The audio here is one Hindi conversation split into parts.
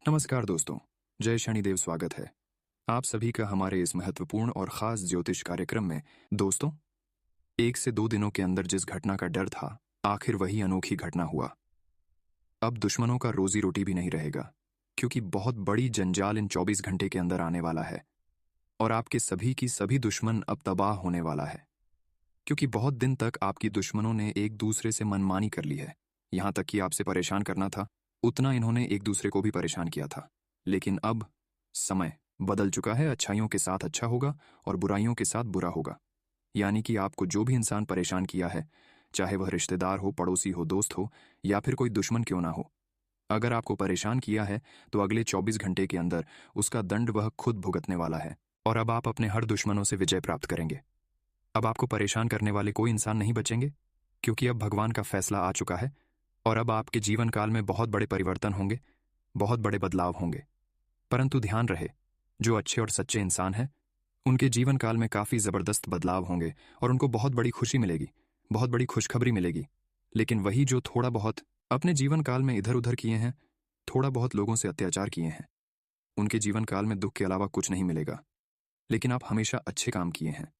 नमस्कार दोस्तों, जय शनिदेव। स्वागत है आप सभी का हमारे इस महत्वपूर्ण और खास ज्योतिष कार्यक्रम में। दोस्तों, 1 से 2 दिनों के अंदर जिस घटना का डर था, आखिर वही अनोखी घटना हुआ। अब दुश्मनों का रोजी रोटी भी नहीं रहेगा, क्योंकि बहुत बड़ी जंजाल इन 24 घंटे के अंदर आने वाला है और आपके सभी की सभी दुश्मन अब तबाह होने वाला है, क्योंकि बहुत दिन तक आपकी दुश्मनों ने एक दूसरे से मनमानी कर ली है। यहां तक कि आपसे परेशान करना था, उतना इन्होंने एक दूसरे को भी परेशान किया था। लेकिन अब समय बदल चुका है। अच्छाइयों के साथ अच्छा होगा और बुराइयों के साथ बुरा होगा। यानी कि आपको जो भी इंसान परेशान किया है, चाहे वह रिश्तेदार हो, पड़ोसी हो, दोस्त हो या फिर कोई दुश्मन क्यों ना हो, अगर आपको परेशान किया है तो अगले 24 घंटे के अंदर उसका दंड वह खुद भुगतने वाला है और अब आप अपने हर दुश्मनों से विजय प्राप्त करेंगे। अब आपको परेशान करने वाले कोई इंसान नहीं बचेंगे, क्योंकि अब भगवान का फैसला आ चुका है और अब आपके जीवन काल में बहुत बड़े परिवर्तन होंगे, बहुत बड़े बदलाव होंगे। परंतु ध्यान रहे, जो अच्छे और सच्चे इंसान हैं, उनके जीवन काल में काफी जबरदस्त बदलाव होंगे और उनको बहुत बड़ी खुशी मिलेगी, बहुत बड़ी खुशखबरी मिलेगी। लेकिन वही जो थोड़ा बहुत अपने जीवन काल में इधर उधर किए हैं, थोड़ा बहुत लोगों से अत्याचार किए हैं, उनके जीवन काल में दुख के अलावा कुछ नहीं मिलेगा। लेकिन आप हमेशा अच्छे काम किए हैं,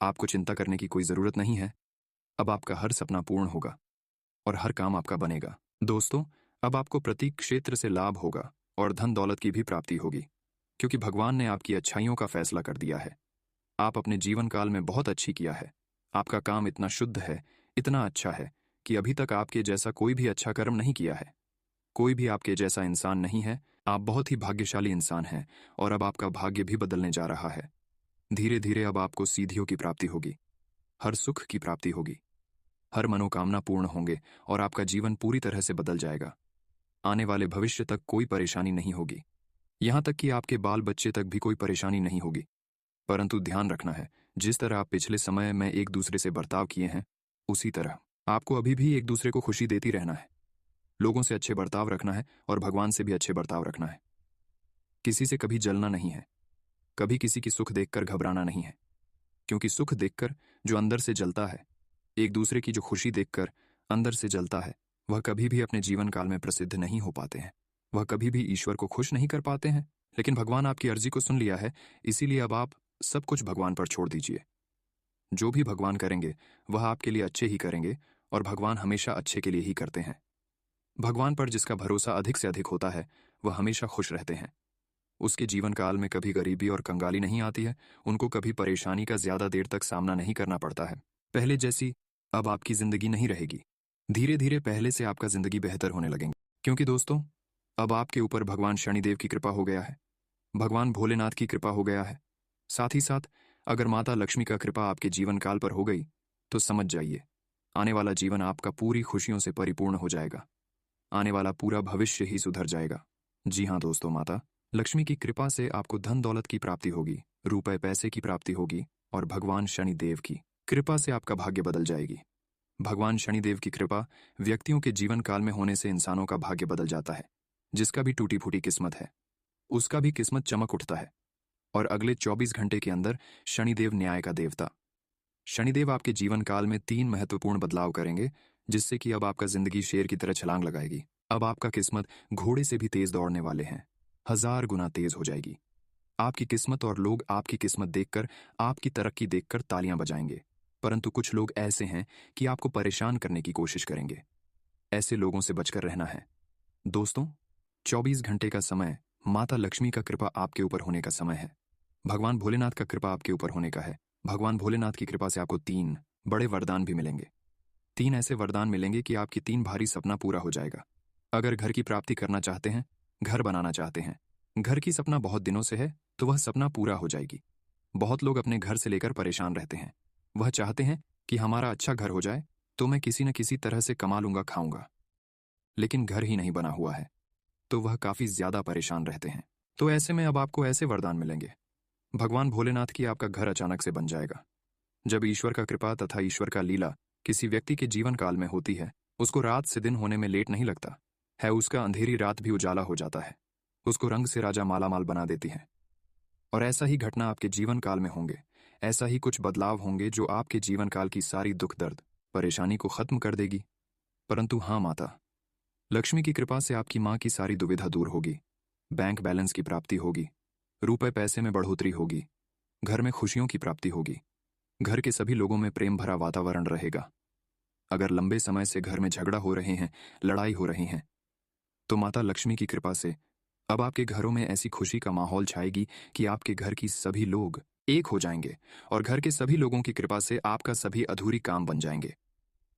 आपको चिंता करने की कोई जरूरत नहीं है। अब आपका हर सपना पूर्ण होगा और हर काम आपका बनेगा। दोस्तों, अब आपको प्रत्येक क्षेत्र से लाभ होगा और धन दौलत की भी प्राप्ति होगी, क्योंकि भगवान ने आपकी अच्छाइयों का फैसला कर दिया है। आप अपने जीवन काल में बहुत अच्छी किया है। आपका काम इतना शुद्ध है, इतना अच्छा है कि अभी तक आपके जैसा कोई भी अच्छा कर्म नहीं किया है। कोई भी आपके जैसा इंसान नहीं है। आप बहुत ही भाग्यशाली इंसान हैं और अब आपका भाग्य भी बदलने जा रहा है। धीरे धीरे अब आपको सीधियों की प्राप्ति होगी, हर सुख की प्राप्ति होगी, हर मनोकामना पूर्ण होंगे और आपका जीवन पूरी तरह से बदल जाएगा। आने वाले भविष्य तक कोई परेशानी नहीं होगी, यहां तक कि आपके बाल बच्चे तक भी कोई परेशानी नहीं होगी। परंतु ध्यान रखना है, जिस तरह आप पिछले समय में एक दूसरे से बर्ताव किए हैं, उसी तरह आपको अभी भी एक दूसरे को खुशी देती रहना है। लोगों से अच्छे बर्ताव रखना है और भगवान से भी अच्छे बर्ताव रखना है। किसी से कभी जलना नहीं है, कभी किसी की सुख देखकर घबराना नहीं है, क्योंकि सुख देखकर जो अंदर से जलता है, एक दूसरे की जो खुशी देखकर अंदर से जलता है, वह कभी भी अपने जीवन काल में प्रसिद्ध नहीं हो पाते हैं। वह कभी भी ईश्वर को खुश नहीं कर पाते हैं। लेकिन भगवान आपकी अर्जी को सुन लिया है, इसीलिए अब आप सब कुछ भगवान पर छोड़ दीजिए। जो भी भगवान करेंगे वह आपके लिए अच्छे ही करेंगे और भगवान हमेशा अच्छे के लिए ही करते हैं। भगवान पर जिसका भरोसा अधिक से अधिक होता है, वह हमेशा खुश रहते हैं। उसके जीवन काल में कभी गरीबी और कंगाली नहीं आती है। उनको कभी परेशानी का ज्यादा देर तक सामना नहीं करना पड़ता है। पहले जैसी अब आपकी जिंदगी नहीं रहेगी। धीरे धीरे पहले से आपका जिंदगी बेहतर होने लगेंगे, क्योंकि दोस्तों, अब आपके ऊपर भगवान शनिदेव की कृपा हो गया है, भगवान भोलेनाथ की कृपा हो गया है। साथ ही साथ अगर माता लक्ष्मी का कृपा आपके जीवन काल पर हो गई, तो समझ जाइए, आने वाला जीवन आपका पूरी खुशियों से परिपूर्ण हो जाएगा। आने वाला पूरा भविष्य ही सुधर जाएगा। जी हाँ दोस्तों, माता लक्ष्मी की कृपा से आपको धन दौलत की प्राप्ति होगी, रुपए पैसे की प्राप्ति होगी और भगवान शनिदेव की कृपा से आपका भाग्य बदल जाएगी। भगवान शनिदेव की कृपा व्यक्तियों के जीवन काल में होने से इंसानों का भाग्य बदल जाता है। जिसका भी टूटी फूटी किस्मत है, उसका भी किस्मत चमक उठता है। और अगले 24 घंटे के अंदर शनिदेव न्याय का देवता, शनिदेव आपके जीवन काल में 3 महत्वपूर्ण बदलाव करेंगे, जिससे कि अब आपका जिंदगी शेर की तरह छलांग लगाएगी। अब आपका किस्मत घोड़े से भी तेज दौड़ने वाले हैं, 1000 गुना तेज हो जाएगी आपकी किस्मत और लोग आपकी किस्मत देखकर, आपकी तरक्की देखकर तालियां बजाएंगे। परंतु कुछ लोग ऐसे हैं कि आपको परेशान करने की कोशिश करेंगे। ऐसे लोगों से बचकर रहना है। दोस्तों, 24 घंटे का समय माता लक्ष्मी का कृपा आपके ऊपर होने का समय है। भगवान भोलेनाथ का कृपा आपके ऊपर होने का है। भगवान भोलेनाथ की कृपा से आपको 3 बड़े वरदान भी मिलेंगे। 3 ऐसे वरदान मिलेंगे कि आपकी 3 भारी सपना पूरा हो जाएगा। अगर घर की प्राप्ति करना चाहते हैं, घर बनाना चाहते हैं, घर की सपना बहुत दिनों से है, तो वह सपना पूरा हो जाएगी। बहुत लोग अपने घर से लेकर परेशान रहते हैं। वह चाहते हैं कि हमारा अच्छा घर हो जाए तो मैं किसी न किसी तरह से कमा लूंगा, खाऊंगा, लेकिन घर ही नहीं बना हुआ है, तो वह काफी ज्यादा परेशान रहते हैं। तो ऐसे में अब आपको ऐसे वरदान मिलेंगे। भगवान भोलेनाथ की आपका घर अचानक से बन जाएगा। जब ईश्वर का कृपा तथा ईश्वर का लीला किसी व्यक्ति के जीवन काल में होती है, उसको रात से दिन होने में लेट नहीं लगता है। उसका अंधेरी रात भी उजाला हो जाता है, उसको रंग से राजा मालामाल बना देती है। और ऐसा ही घटना आपके जीवन काल में होंगे। ऐसा ही कुछ बदलाव होंगे जो आपके जीवन काल की सारी दुख दर्द परेशानी को खत्म कर देगी। परंतु हाँ माता, लक्ष्मी की कृपा से आपकी माँ की सारी दुविधा दूर होगी, बैंक बैलेंस की प्राप्ति होगी, रुपए पैसे में बढ़ोतरी होगी, घर में खुशियों की प्राप्ति होगी, घर के सभी लोगों में प्रेम भरा वातावरण रहेगा। अगर लंबे समय से घर में झगड़ा हो रहे हैं, लड़ाई हो रही हैं, तो माता लक्ष्मी की कृपा से अब आपके घरों में ऐसी खुशी का माहौल छाएगी कि आपके घर की सभी लोग एक हो जाएंगे और घर के सभी लोगों की कृपा से आपका सभी अधूरी काम बन जाएंगे।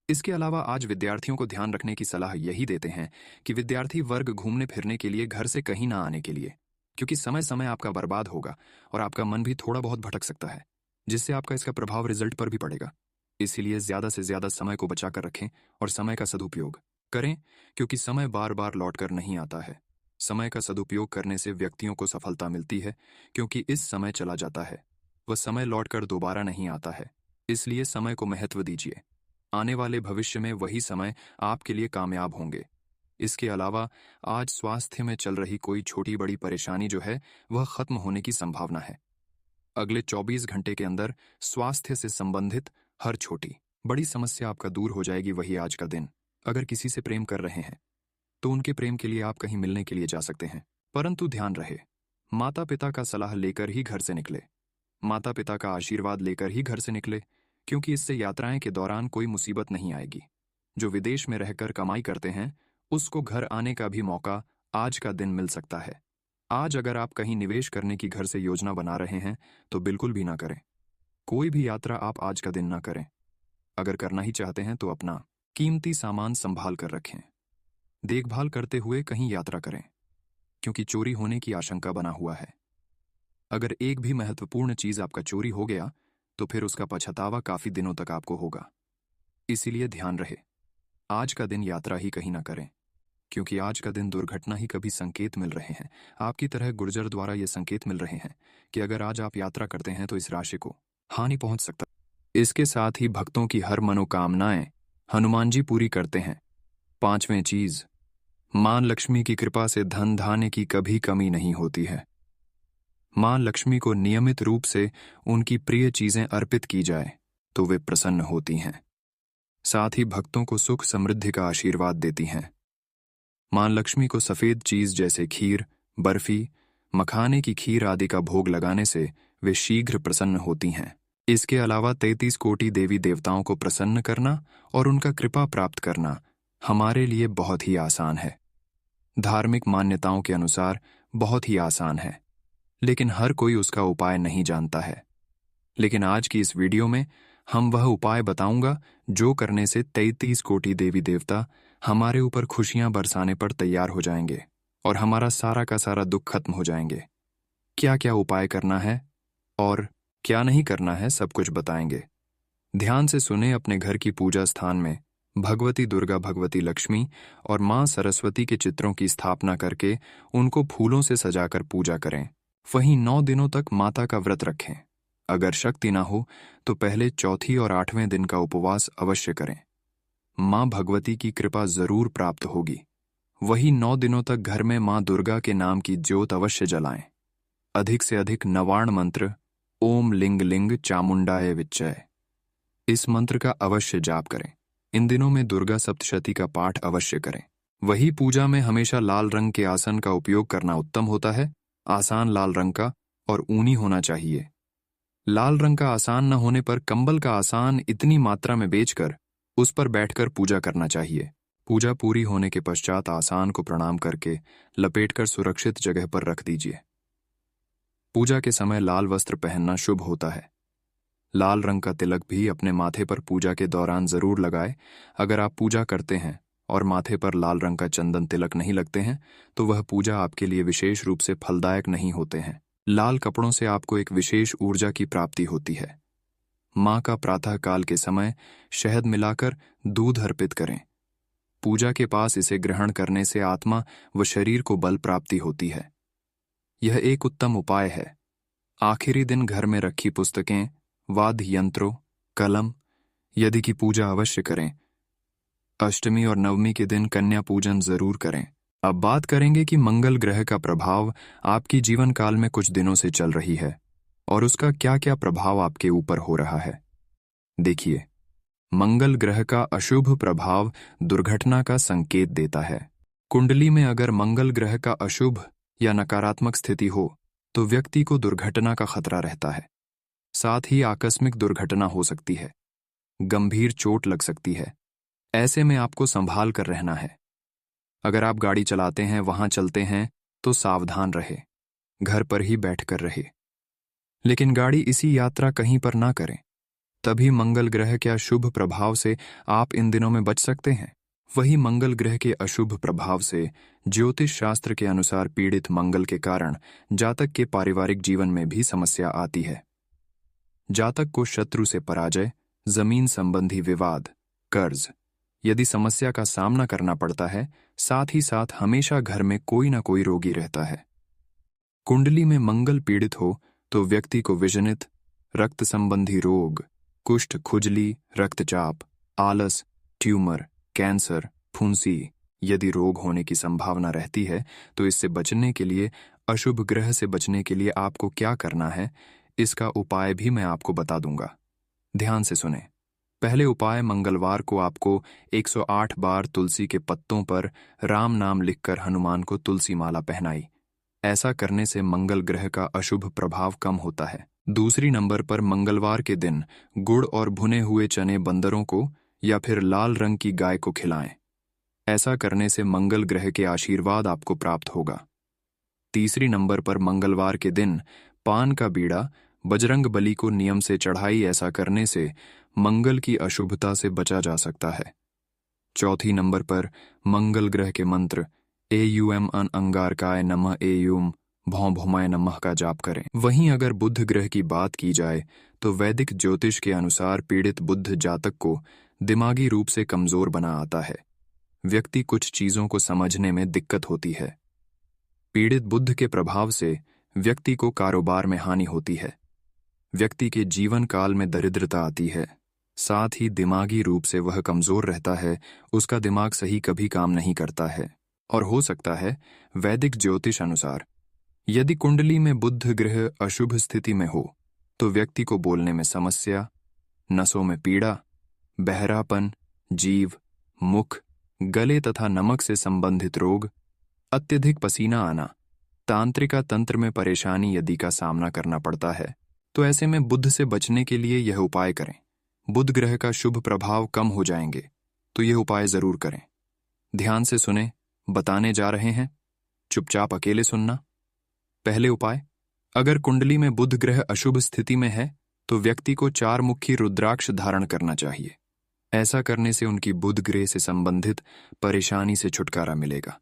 इसके अलावा आज विद्यार्थियों को ध्यान रखने की सलाह यही देते हैं कि विद्यार्थी वर्ग घूमने फिरने के लिए घर से कहीं ना आने के लिए, क्योंकि समय समय आपका बर्बाद होगा और आपका मन भी थोड़ा बहुत भटक सकता है, जिससे आपका इसका प्रभाव रिजल्ट पर भी पड़ेगा। इसीलिए ज्यादा से ज्यादा समय को बचाकर रखें और समय का सदुपयोग करें, क्योंकि समय बार बार लौट कर नहीं आता है। समय का सदुपयोग करने से व्यक्तियों को सफलता मिलती है, क्योंकि इस समय चला जाता है, वह समय लौटकर दोबारा नहीं आता है। इसलिए समय को महत्व दीजिए। आने वाले भविष्य में वही समय आपके लिए कामयाब होंगे। इसके अलावा आज स्वास्थ्य में चल रही कोई छोटी बड़ी परेशानी जो है वह खत्म होने की संभावना है। अगले 24 घंटे के अंदर स्वास्थ्य से संबंधित हर छोटी बड़ी समस्या आपका दूर हो जाएगी। वही आज का दिन, अगर किसी से प्रेम कर रहे हैं तो उनके प्रेम के लिए आप कहीं मिलने के लिए जा सकते हैं, परंतु ध्यान रहे माता पिता का सलाह लेकर ही घर से निकले, माता पिता का आशीर्वाद लेकर ही घर से निकले, क्योंकि इससे यात्राएं के दौरान कोई मुसीबत नहीं आएगी। जो विदेश में रहकर कमाई करते हैं उसको घर आने का भी मौका आज का दिन मिल सकता है। आज अगर आप कहीं निवेश करने की घर से योजना बना रहे हैं तो बिल्कुल भी ना करें। कोई भी यात्रा आप आज का दिन ना करें। अगर करना ही चाहते हैं तो अपना कीमती सामान संभाल कर रखें। देखभाल करते हुए कहीं यात्रा करें, क्योंकि चोरी होने की आशंका बना हुआ है। अगर एक भी महत्वपूर्ण चीज आपका चोरी हो गया तो फिर उसका पछतावा काफी दिनों तक आपको होगा। इसीलिए ध्यान रहे आज का दिन यात्रा ही कहीं ना करें, क्योंकि आज का दिन दुर्घटना ही कभी संकेत मिल रहे हैं। आपकी तरह गुर्जर द्वारा ये संकेत मिल रहे हैं कि अगर आज आप यात्रा करते हैं तो इस राशि को हानि पहुंच सकता। इसके साथ ही भक्तों की हर मनोकामनाएं हनुमान जी पूरी करते हैं। पांचवें चीज, मां लक्ष्मी की कृपा से धन धान्य की कभी कमी नहीं होती है। मां लक्ष्मी को नियमित रूप से उनकी प्रिय चीजें अर्पित की जाए तो वे प्रसन्न होती हैं। साथ ही भक्तों को सुख समृद्धि का आशीर्वाद देती हैं। मां लक्ष्मी को सफेद चीज जैसे खीर, बर्फी, मखाने की खीर आदि का भोग लगाने से वे शीघ्र प्रसन्न होती हैं। इसके अलावा 33 कोटि देवी देवताओं को प्रसन्न करना और उनका कृपा प्राप्त करना हमारे लिए बहुत ही आसान है। धार्मिक मान्यताओं के अनुसार बहुत ही आसान है, लेकिन हर कोई उसका उपाय नहीं जानता है। लेकिन आज की इस वीडियो में हम वह उपाय बताऊंगा जो करने से 33 कोटि देवी देवता हमारे ऊपर खुशियां बरसाने पर तैयार हो जाएंगे और हमारा सारा का सारा दुख खत्म हो जाएंगे। क्या क्या उपाय करना है और क्या नहीं करना है सब कुछ बताएंगे। ध्यान से सुने। अपने घर की पूजा स्थान में भगवती दुर्गा, भगवती लक्ष्मी और मां सरस्वती के चित्रों की स्थापना करके उनको फूलों से सजाकर पूजा करें। वहीं 9 दिनों तक माता का व्रत रखें। अगर शक्ति ना हो तो पहले चौथी और 8वें दिन का उपवास अवश्य करें। मां भगवती की कृपा जरूर प्राप्त होगी। वही 9 दिनों तक घर में मां दुर्गा के नाम की ज्योत अवश्य जलाएं। अधिक से अधिक नवार्ण मंत्र ओम लिंग लिंग चामुंडाय विच्चय, इस मंत्र का अवश्य जाप करें। इन दिनों में दुर्गा सप्तशती का पाठ अवश्य करें। वही पूजा में हमेशा लाल रंग के आसन का उपयोग करना उत्तम होता है। आसान लाल रंग का और ऊनी होना चाहिए। लाल रंग का आसान न होने पर कंबल का आसान इतनी मात्रा में बेचकर उस पर बैठकर पूजा करना चाहिए। पूजा पूरी होने के पश्चात आसान को प्रणाम करके लपेटकर सुरक्षित जगह पर रख दीजिए। पूजा के समय लाल वस्त्र पहनना शुभ होता है। लाल रंग का तिलक भी अपने माथे पर पूजा के दौरान जरूर लगाए। अगर आप पूजा करते हैं और माथे पर लाल रंग का चंदन तिलक नहीं लगते हैं तो वह पूजा आपके लिए विशेष रूप से फलदायक नहीं होते हैं। लाल कपड़ों से आपको एक विशेष ऊर्जा की प्राप्ति होती है। मां का प्रातः काल के समय शहद मिलाकर दूध अर्पित करें। पूजा के पास इसे ग्रहण करने से आत्मा व शरीर को बल प्राप्ति होती है। यह एक उत्तम उपाय है। आखिरी दिन घर में रखी पुस्तकें, वाद्य यंत्रों, कलम यदि की पूजा अवश्य करें। अष्टमी और नवमी के दिन कन्या पूजन जरूर करें। अब बात करेंगे कि मंगल ग्रह का प्रभाव आपकी जीवन काल में कुछ दिनों से चल रही है और उसका क्या क्या प्रभाव आपके ऊपर हो रहा है। देखिए, मंगल ग्रह का अशुभ प्रभाव दुर्घटना का संकेत देता है। कुंडली में अगर मंगल ग्रह का अशुभ या नकारात्मक स्थिति हो तो व्यक्ति को दुर्घटना का खतरा रहता है। साथ ही आकस्मिक दुर्घटना हो सकती है, गंभीर चोट लग सकती है। ऐसे में आपको संभाल कर रहना है। अगर आप गाड़ी चलाते हैं, वहां चलते हैं, तो सावधान रहे, घर पर ही बैठकर रहे। लेकिन गाड़ी इसी यात्रा कहीं पर ना करें। तभी मंगल ग्रह के अशुभ प्रभाव से आप इन दिनों में बच सकते हैं। वही मंगल ग्रह के अशुभ प्रभाव से ज्योतिष शास्त्र के अनुसार पीड़ित मंगल के कारण जातक के पारिवारिक जीवन में भी समस्या आती है। जातक को शत्रु से पराजय, जमीन संबंधी विवाद, कर्ज यदि समस्या का सामना करना पड़ता है। साथ ही साथ हमेशा घर में कोई ना कोई रोगी रहता है। कुंडली में मंगल पीड़ित हो तो व्यक्ति को विषनित, रक्त संबंधी रोग, कुष्ठ, खुजली, रक्तचाप, आलस, ट्यूमर, कैंसर, फुंसी यदि रोग होने की संभावना रहती है। तो इससे बचने के लिए, अशुभ ग्रह से बचने के लिए आपको क्या करना है, इसका उपाय भी मैं आपको बता दूंगा। ध्यान से सुने। पहले उपाय, मंगलवार को आपको 108 बार तुलसी के पत्तों पर राम नाम लिखकर हनुमान को तुलसी माला पहनाई। ऐसा करने से मंगल ग्रह का अशुभ प्रभाव कम होता है। दूसरी नंबर पर, मंगलवार के दिन गुड़ और भुने हुए चने बंदरों को या फिर लाल रंग की गाय को खिलाएं। ऐसा करने से मंगल ग्रह के आशीर्वाद आपको प्राप्त होगा। तीसरी नंबर पर, मंगलवार के दिन पान का बीड़ा बजरंग बली को नियम से चढ़ाई। ऐसा करने से मंगल की अशुभता से बचा जा सकता है। चौथी नंबर पर, मंगल ग्रह के मंत्र एयूएम अन अंगारकाय नमः एयूम भौं भौमाय नमः का जाप करें। वहीं अगर बुध ग्रह की बात की जाए तो वैदिक ज्योतिष के अनुसार पीड़ित बुध जातक को दिमागी रूप से कमजोर बना आता है। व्यक्ति कुछ चीजों को समझने में दिक्कत होती है। पीड़ित बुध के प्रभाव से व्यक्ति को कारोबार में हानि होती है। व्यक्ति के जीवन काल में दरिद्रता आती है। साथ ही दिमागी रूप से वह कमजोर रहता है। उसका दिमाग सही कभी काम नहीं करता है। और हो सकता है वैदिक ज्योतिष अनुसार यदि कुंडली में बुध ग्रह अशुभ स्थिति में हो तो व्यक्ति को बोलने में समस्या, नसों में पीड़ा, बहरापन, जीव, मुख, गले तथा नमक से संबंधित रोग, अत्यधिक पसीना आना, तांत्रिका तंत्र में परेशानी यदि का सामना करना पड़ता है। तो ऐसे में बुध से बचने के लिए यह उपाय करें। बुध ग्रह का शुभ प्रभाव कम हो जाएंगे तो यह उपाय जरूर करें। ध्यान से सुने, बताने जा रहे हैं, चुपचाप अकेले सुनना। पहले उपाय, अगर कुंडली में बुध ग्रह अशुभ स्थिति में है तो व्यक्ति को 4 मुखी रुद्राक्ष धारण करना चाहिए। ऐसा करने से उनकी बुध ग्रह से संबंधित परेशानी से छुटकारा मिलेगा।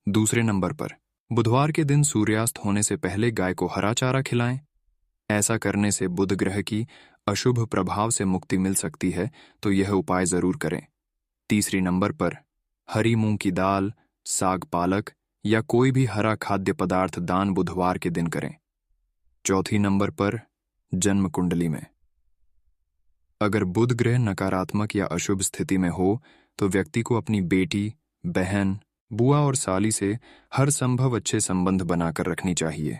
दूसरे नंबर पर, बुधवार के दिन सूर्यास्त होने से पहले गाय को हरा चारा खिलाएं। ऐसा करने से बुध ग्रह की अशुभ प्रभाव से मुक्ति मिल सकती है, तो यह उपाय जरूर करें। तीसरी नंबर पर, हरी मूंग की दाल, साग पालक या कोई भी हरा खाद्य पदार्थ दान बुधवार के दिन करें। चौथी नंबर पर, जन्म कुंडली में अगर बुध ग्रह नकारात्मक या अशुभ स्थिति में हो तो व्यक्ति को अपनी बेटी, बहन, बुआ और साली से हर संभव अच्छे संबंध बनाकर रखनी चाहिए।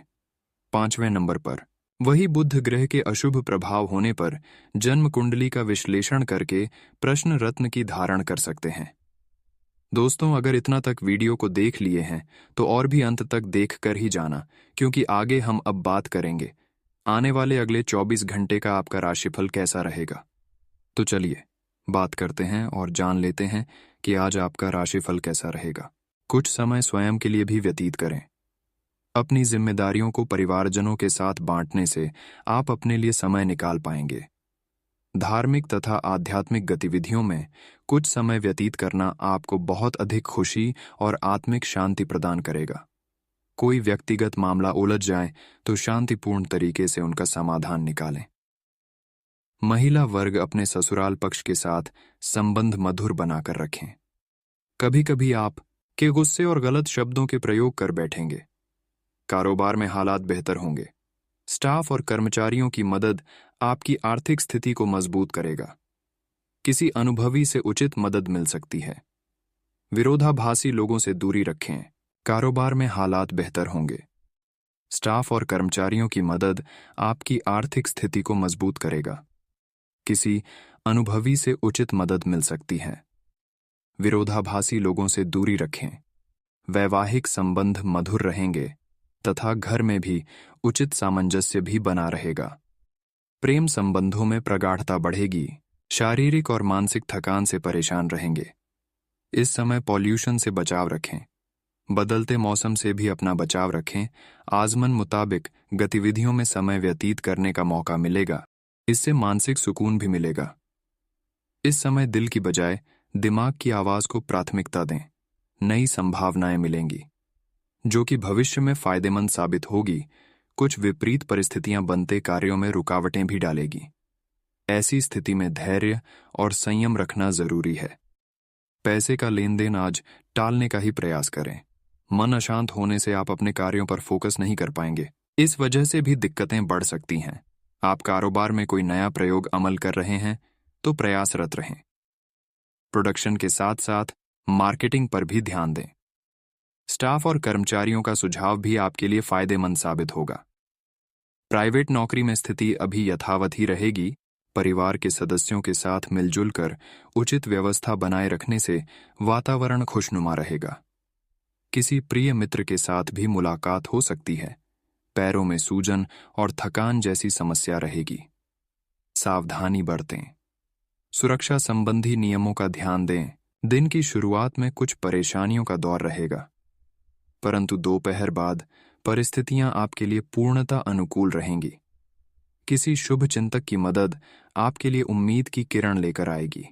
5वें नंबर पर, वही बुध ग्रह के अशुभ प्रभाव होने पर जन्म कुंडली का विश्लेषण करके प्रश्न रत्न की धारण कर सकते हैं। दोस्तों, अगर इतना तक वीडियो को देख लिए हैं तो और भी अंत तक देख कर ही जाना, क्योंकि आगे हम अब बात करेंगे आने वाले अगले 24 घंटे का आपका राशिफल कैसा रहेगा। तो चलिए बात करते हैं और जान लेते हैं कि आज आपका राशिफल कैसा रहेगा। कुछ समय स्वयं के लिए भी व्यतीत करें। अपनी जिम्मेदारियों को परिवारजनों के साथ बांटने से आप अपने लिए समय निकाल पाएंगे। धार्मिक तथा आध्यात्मिक गतिविधियों में कुछ समय व्यतीत करना आपको बहुत अधिक खुशी और आत्मिक शांति प्रदान करेगा। कोई व्यक्तिगत मामला उलझ जाए तो शांतिपूर्ण तरीके से उनका समाधान निकालें। महिला वर्ग अपने ससुराल पक्ष के साथ संबंध मधुर बनाकर रखें। कभी कभी आप के गुस्से और गलत शब्दों के प्रयोग कर बैठेंगे। कारोबार में हालात बेहतर होंगे। स्टाफ और कर्मचारियों की मदद आपकी आर्थिक स्थिति को मजबूत करेगा। किसी अनुभवी से उचित मदद मिल सकती है। विरोधाभासी लोगों से दूरी रखें। कारोबार में हालात बेहतर होंगे। स्टाफ और कर्मचारियों की मदद आपकी आर्थिक स्थिति को मजबूत करेगा। किसी अनुभवी से उचित मदद मिल सकती है। विरोधाभासी लोगों से दूरी रखें। वैवाहिक संबंध मधुर रहेंगे। तथा घर में भी उचित सामंजस्य भी बना रहेगा। प्रेम संबंधों में प्रगाढ़ता बढ़ेगी। शारीरिक और मानसिक थकान से परेशान रहेंगे। इस समय पॉल्यूशन से बचाव रखें। बदलते मौसम से भी अपना बचाव रखें। आजमन मुताबिक गतिविधियों में समय व्यतीत करने का मौका मिलेगा। इससे मानसिक सुकून भी मिलेगा। इस समय दिल की बजाय दिमाग की आवाज को प्राथमिकता दें। नई संभावनाएं मिलेंगी जो कि भविष्य में फायदेमंद साबित होगी। कुछ विपरीत परिस्थितियां बनते कार्यों में रुकावटें भी डालेगी। ऐसी स्थिति में धैर्य और संयम रखना जरूरी है। पैसे का लेन देन आज टालने का ही प्रयास करें। मन अशांत होने से आप अपने कार्यों पर फोकस नहीं कर पाएंगे। इस वजह से भी दिक्कतें बढ़ सकती हैं। आप कारोबार में कोई नया प्रयोग अमल कर रहे हैं तो प्रयासरत रहें। प्रोडक्शन के साथ साथ मार्केटिंग पर भी ध्यान दें। स्टाफ और कर्मचारियों का सुझाव भी आपके लिए फायदेमंद साबित होगा। प्राइवेट नौकरी में स्थिति अभी यथावत ही रहेगी। परिवार के सदस्यों के साथ मिलजुल कर उचित व्यवस्था बनाए रखने से वातावरण खुशनुमा रहेगा। किसी प्रिय मित्र के साथ भी मुलाकात हो सकती है। पैरों में सूजन और थकान जैसी समस्या रहेगी। सावधानी बरतें। सुरक्षा संबंधी नियमों का ध्यान दें। दिन की शुरुआत में कुछ परेशानियों का दौर रहेगा, परंतु दोपहर बाद परिस्थितियां आपके लिए पूर्णतः अनुकूल रहेंगी। किसी शुभ चिंतक की मदद आपके लिए उम्मीद की किरण लेकर आएगी।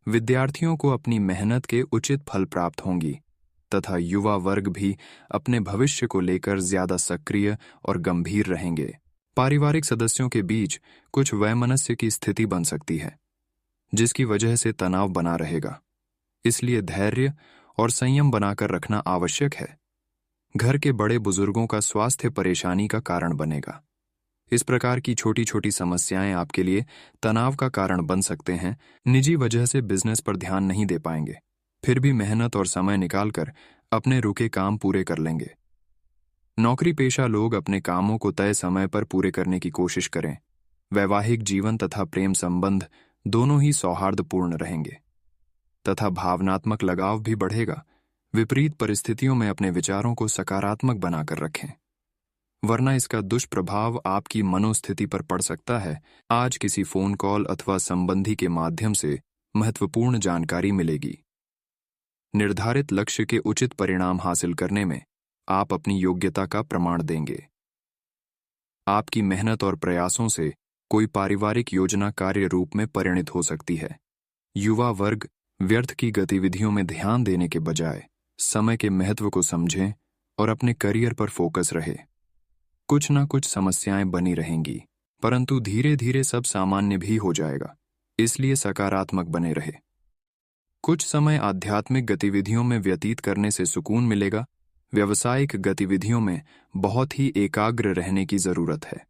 विद्यार्थियों को अपनी मेहनत के उचित फल प्राप्त होंगी तथा युवा वर्ग भी अपने भविष्य को लेकर ज्यादा सक्रिय और गंभीर रहेंगे। पारिवारिक सदस्यों के बीच कुछ वैमनस्य की स्थिति बन सकती है, जिसकी वजह से तनाव बना रहेगा। इसलिए धैर्य और संयम बनाकर रखना आवश्यक है। घर के बड़े बुजुर्गों का स्वास्थ्य परेशानी का कारण बनेगा। इस प्रकार की छोटी छोटी समस्याएं आपके लिए तनाव का कारण बन सकते हैं। निजी वजह से बिजनेस पर ध्यान नहीं दे पाएंगे, फिर भी मेहनत और समय निकालकर अपने रुके काम पूरे कर लेंगे। नौकरी पेशा लोग अपने कामों को तय समय पर पूरे करने की कोशिश करें। वैवाहिक जीवन तथा प्रेम संबंध दोनों ही सौहार्दपूर्ण रहेंगे तथा भावनात्मक लगाव भी बढ़ेगा। विपरीत परिस्थितियों में अपने विचारों को सकारात्मक बनाकर रखें, वरना इसका दुष्प्रभाव आपकी मनोस्थिति पर पड़ सकता है। आज किसी फोन कॉल अथवा संबंधी के माध्यम से महत्वपूर्ण जानकारी मिलेगी। निर्धारित लक्ष्य के उचित परिणाम हासिल करने में आप अपनी योग्यता का प्रमाण देंगे। आपकी मेहनत और प्रयासों से कोई पारिवारिक योजना कार्य रूप में परिणित हो सकती है। युवा वर्ग व्यर्थ की गतिविधियों में ध्यान देने के बजाय समय के महत्व को समझें और अपने करियर पर फोकस रहे। कुछ न कुछ समस्याएं बनी रहेंगी, परंतु धीरे धीरे सब सामान्य भी हो जाएगा। इसलिए सकारात्मक बने रहे। कुछ समय आध्यात्मिक गतिविधियों में व्यतीत करने से सुकून मिलेगा। व्यावसायिक गतिविधियों में बहुत ही एकाग्र रहने की जरूरत है।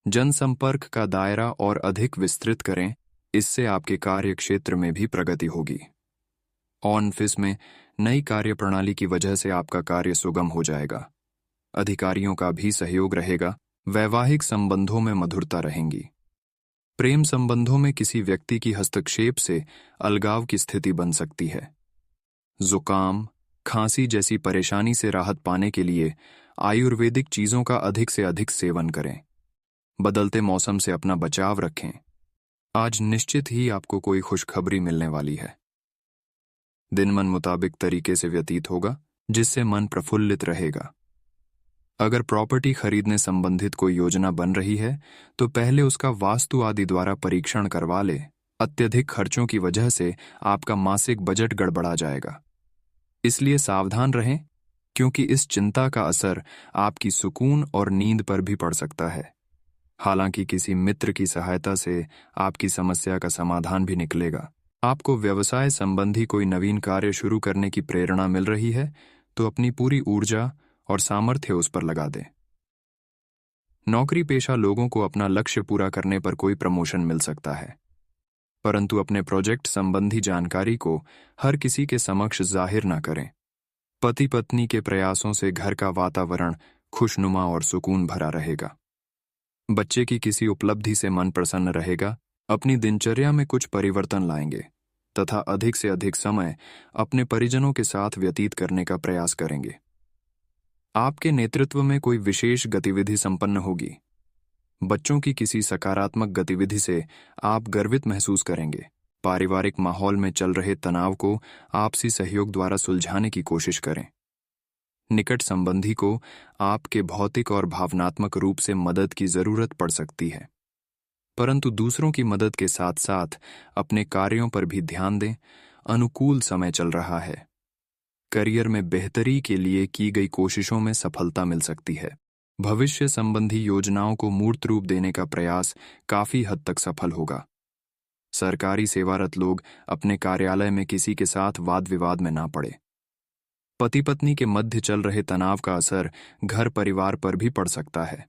जनसंपर्क का दायरा और अधिक विस्तृत करें, इससे आपके कार्य क्षेत्र में भी प्रगति होगी। ऑफिस में नई कार्यप्रणाली की वजह से आपका कार्य सुगम हो जाएगा। अधिकारियों का भी सहयोग रहेगा। वैवाहिक संबंधों में मधुरता रहेंगी। प्रेम संबंधों में किसी व्यक्ति की हस्तक्षेप से अलगाव की स्थिति बन सकती है। जुकाम, खांसी जैसी परेशानी से राहत पाने के लिए आयुर्वेदिक चीजों का अधिक से अधिक सेवन करें। बदलते मौसम से अपना बचाव रखें। आज निश्चित ही आपको कोई खुशखबरी मिलने वाली है। दिन मन मुताबिक तरीके से व्यतीत होगा, जिससे मन प्रफुल्लित रहेगा। अगर प्रॉपर्टी खरीदने संबंधित कोई योजना बन रही है तो पहले उसका वास्तु आदि द्वारा परीक्षण करवा ले। अत्यधिक खर्चों की वजह से आपका मासिक बजट गड़बड़ा जाएगा। इसलिए सावधान रहें, क्योंकि इस चिंता का असर आपकी सुकून और नींद पर भी पड़ सकता है। हालांकि किसी मित्र की सहायता से आपकी समस्या का समाधान भी निकलेगा। आपको व्यवसाय संबंधी कोई नवीन कार्य शुरू करने की प्रेरणा मिल रही है तो अपनी पूरी ऊर्जा और सामर्थ्य उस पर लगा दें। नौकरी पेशा लोगों को अपना लक्ष्य पूरा करने पर कोई प्रमोशन मिल सकता है, परंतु अपने प्रोजेक्ट संबंधी जानकारी को हर किसी के समक्ष जाहिर न करें। पति पत्नी के प्रयासों से घर का वातावरण खुशनुमा और सुकून भरा रहेगा। बच्चे की किसी उपलब्धि से मन प्रसन्न रहेगा। अपनी दिनचर्या में कुछ परिवर्तन लाएंगे तथा अधिक से अधिक समय अपने परिजनों के साथ व्यतीत करने का प्रयास करेंगे। आपके नेतृत्व में कोई विशेष गतिविधि संपन्न होगी। बच्चों की किसी सकारात्मक गतिविधि से आप गर्वित महसूस करेंगे। पारिवारिक माहौल में चल रहे तनाव को आपसी सहयोग द्वारा सुलझाने की कोशिश करें। निकट संबंधी को आपके भौतिक और भावनात्मक रूप से मदद की जरूरत पड़ सकती है, परंतु दूसरों की मदद के साथ साथ अपने कार्यों पर भी ध्यान दें। अनुकूल समय चल रहा है। करियर में बेहतरी के लिए की गई कोशिशों में सफलता मिल सकती है। भविष्य संबंधी योजनाओं को मूर्त रूप देने का प्रयास काफी हद तक सफल होगा। सरकारी सेवारत लोग अपने कार्यालय में किसी के साथ वाद विवाद में ना पड़े। पति पत्नी के मध्य चल रहे तनाव का असर घर परिवार पर भी पड़ सकता है।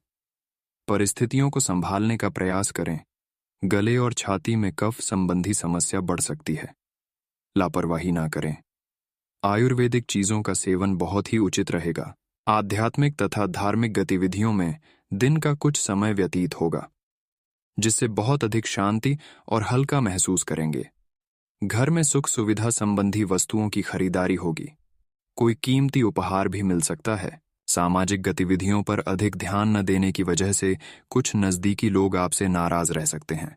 परिस्थितियों को संभालने का प्रयास करें। गले और छाती में कफ संबंधी समस्या बढ़ सकती है। लापरवाही ना करें। आयुर्वेदिक चीजों का सेवन बहुत ही उचित रहेगा। आध्यात्मिक तथा धार्मिक गतिविधियों में दिन का कुछ समय व्यतीत होगा, जिससे बहुत अधिक शांति और हल्का महसूस करेंगे। घर में सुख सुविधा संबंधी वस्तुओं की खरीदारी होगी। कोई कीमती उपहार भी मिल सकता है। सामाजिक गतिविधियों पर अधिक ध्यान न देने की वजह से कुछ नजदीकी लोग आपसे नाराज रह सकते हैं,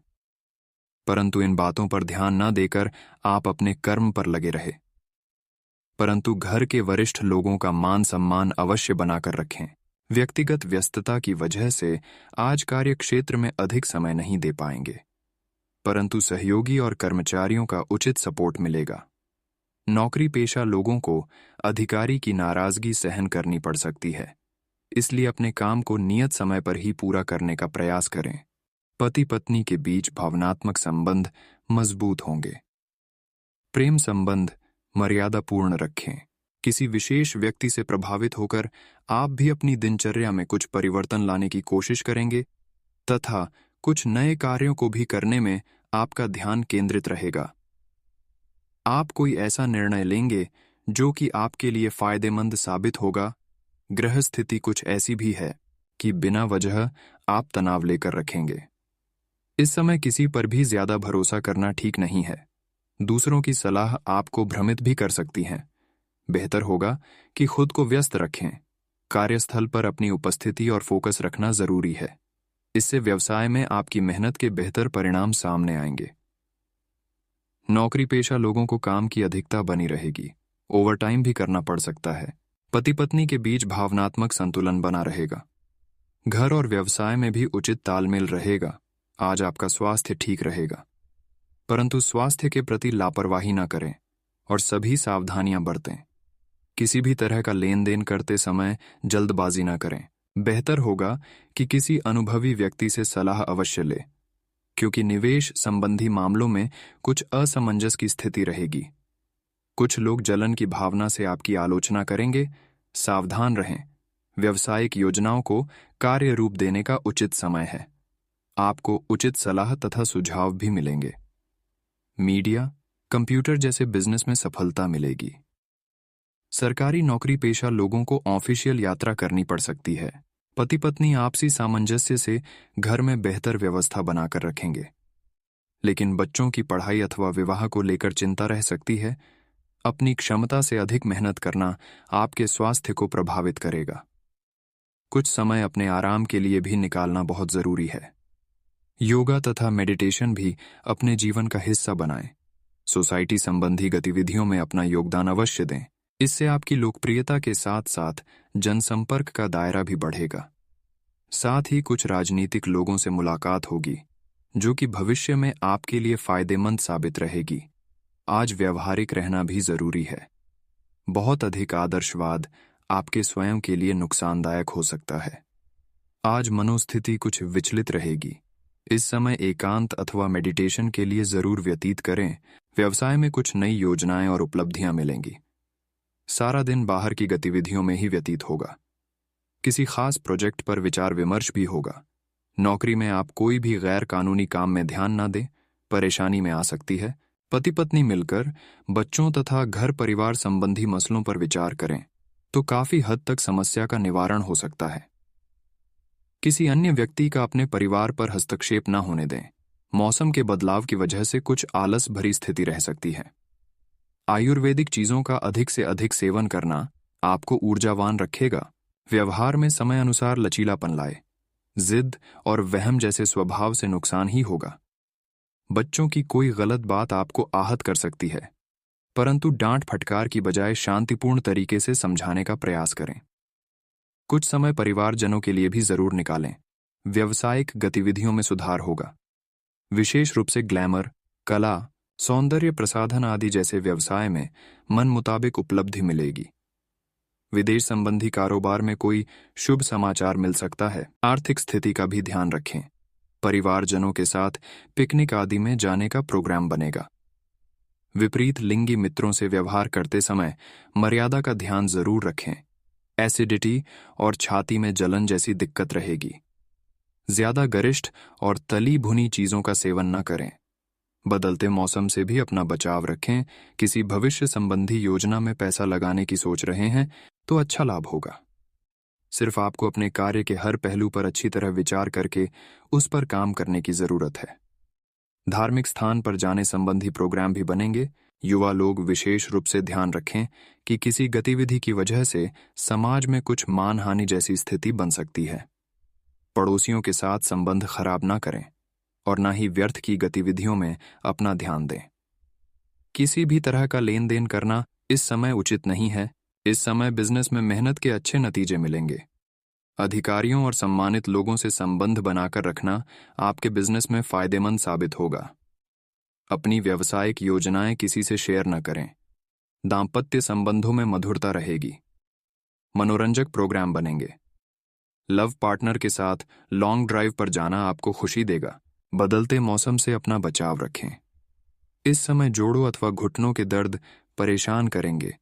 परंतु इन बातों पर ध्यान न देकर आप अपने कर्म पर लगे रहे। परंतु घर के वरिष्ठ लोगों का मान सम्मान अवश्य बनाकर रखें। व्यक्तिगत व्यस्तता की वजह से आज कार्य क्षेत्र में अधिक समय नहीं दे पाएंगे, परंतु सहयोगी और कर्मचारियों का उचित सपोर्ट मिलेगा। नौकरी पेशा लोगों को अधिकारी की नाराजगी सहन करनी पड़ सकती है, इसलिए अपने काम को नियत समय पर ही पूरा करने का प्रयास करें। पति पत्नी के बीच भावनात्मक संबंध मजबूत होंगे। प्रेम संबंध मर्यादापूर्ण रखें। किसी विशेष व्यक्ति से प्रभावित होकर आप भी अपनी दिनचर्या में कुछ परिवर्तन लाने की कोशिश करेंगे तथा कुछ नए कार्यों को भी करने में आपका ध्यान केंद्रित रहेगा। आप कोई ऐसा निर्णय लेंगे जो कि आपके लिए फायदेमंद साबित होगा। ग्रह स्थिति कुछ ऐसी भी है कि बिना वजह आप तनाव लेकर रखेंगे। इस समय किसी पर भी ज्यादा भरोसा करना ठीक नहीं है। दूसरों की सलाह आपको भ्रमित भी कर सकती है। बेहतर होगा कि खुद को व्यस्त रखें। कार्यस्थल पर अपनी उपस्थिति और फोकस रखना जरूरी है। इससे व्यवसाय में आपकी मेहनत के बेहतर परिणाम सामने आएंगे। नौकरी पेशा लोगों को काम की अधिकता बनी रहेगी। ओवरटाइम भी करना पड़ सकता है। पति पत्नी के बीच भावनात्मक संतुलन बना रहेगा। घर और व्यवसाय में भी उचित तालमेल रहेगा। आज आपका स्वास्थ्य ठीक रहेगा, परंतु स्वास्थ्य के प्रति लापरवाही न करें और सभी सावधानियां बरतें। किसी भी तरह का लेन देन करते समय जल्दबाजी न करें। बेहतर होगा कि किसी अनुभवी व्यक्ति से सलाह अवश्य लें, क्योंकि निवेश संबंधी मामलों में कुछ असमंजस की स्थिति रहेगी। कुछ लोग जलन की भावना से आपकी आलोचना करेंगे। सावधान रहें। व्यावसायिक योजनाओं को कार्य रूप देने का उचित समय है। आपको उचित सलाह तथा सुझाव भी मिलेंगे। मीडिया, कंप्यूटर जैसे बिजनेस में सफलता मिलेगी। सरकारी नौकरी पेशा लोगों को ऑफिशियल यात्रा करनी पड़ सकती है। पति पत्नी आपसी सामंजस्य से घर में बेहतर व्यवस्था बनाकर रखेंगे, लेकिन बच्चों की पढ़ाई अथवा विवाह को लेकर चिंता रह सकती है। अपनी क्षमता से अधिक मेहनत करना आपके स्वास्थ्य को प्रभावित करेगा। कुछ समय अपने आराम के लिए भी निकालना बहुत जरूरी है। योगा तथा मेडिटेशन भी अपने जीवन का हिस्सा बनाएं। सोसाइटी संबंधी गतिविधियों में अपना योगदान अवश्य दें। इससे आपकी लोकप्रियता के साथ साथ जनसंपर्क का दायरा भी बढ़ेगा। साथ ही कुछ राजनीतिक लोगों से मुलाकात होगी, जो कि भविष्य में आपके लिए फायदेमंद साबित रहेगी। आज व्यवहारिक रहना भी जरूरी है। बहुत अधिक आदर्शवाद आपके स्वयं के लिए नुकसानदायक हो सकता है। आज मनोस्थिति कुछ विचलित रहेगी। इस समय एकांत अथवा मेडिटेशन के लिए जरूर व्यतीत करें। व्यवसाय में कुछ नई योजनाएं और उपलब्धियां मिलेंगी। सारा दिन बाहर की गतिविधियों में ही व्यतीत होगा। किसी खास प्रोजेक्ट पर विचार विमर्श भी होगा। नौकरी में आप कोई भी गैर कानूनी काम में ध्यान ना दें, परेशानी में आ सकती है। पति पत्नी मिलकर बच्चों तथा घर परिवार संबंधी मसलों पर विचार करें तो काफी हद तक समस्या का निवारण हो सकता है। किसी अन्य व्यक्ति का अपने परिवार पर हस्तक्षेप न होने दें। मौसम के बदलाव की वजह से कुछ आलस भरी स्थिति रह सकती है। आयुर्वेदिक चीजों का अधिक से अधिक सेवन करना आपको ऊर्जावान रखेगा। व्यवहार में समय अनुसार लचीलापन लाए। जिद और वहम जैसे स्वभाव से नुकसान ही होगा। बच्चों की कोई गलत बात आपको आहत कर सकती है, परंतु डांट फटकार की बजाय शांतिपूर्ण तरीके से समझाने का प्रयास करें। कुछ समय परिवारजनों के लिए भी जरूर निकालें। व्यावसायिक गतिविधियों में सुधार होगा। विशेष रूप से ग्लैमर, कला, सौंदर्य प्रसाधन आदि जैसे व्यवसाय में मन मुताबिक उपलब्धि मिलेगी। विदेश संबंधी कारोबार में कोई शुभ समाचार मिल सकता है। आर्थिक स्थिति का भी ध्यान रखें। परिवारजनों के साथ पिकनिक आदि में जाने का प्रोग्राम बनेगा। विपरीत लिंगी मित्रों से व्यवहार करते समय मर्यादा का ध्यान जरूर रखें। एसिडिटी और छाती में जलन जैसी दिक्कत रहेगी। ज्यादा गरिष्ठ और तली भुनी चीजों का सेवन न करें। बदलते मौसम से भी अपना बचाव रखें। किसी भविष्य संबंधी योजना में पैसा लगाने की सोच रहे हैं तो अच्छा लाभ होगा। सिर्फ आपको अपने कार्य के हर पहलू पर अच्छी तरह विचार करके उस पर काम करने की जरूरत है। धार्मिक स्थान पर जाने संबंधी प्रोग्राम भी बनेंगे। युवा लोग विशेष रूप से ध्यान रखें कि किसी गतिविधि की वजह से समाज में कुछ मानहानि जैसी स्थिति बन सकती है। पड़ोसियों के साथ संबंध खराब ना करें और ना ही व्यर्थ की गतिविधियों में अपना ध्यान दें। किसी भी तरह का लेन देन करना इस समय उचित नहीं है। इस समय बिजनेस में मेहनत के अच्छे नतीजे मिलेंगे। अधिकारियों और सम्मानित लोगों से संबंध बनाकर रखना आपके बिजनेस में फायदेमंद साबित होगा। अपनी व्यावसायिक योजनाएं किसी से शेयर न करें। दाम्पत्य संबंधों में मधुरता रहेगी। मनोरंजक प्रोग्राम बनेंगे। लव पार्टनर के साथ लॉन्ग ड्राइव पर जाना आपको खुशी देगा। बदलते मौसम से अपना बचाव रखें। इस समय जोड़ों अथवा घुटनों के दर्द परेशान करेंगे।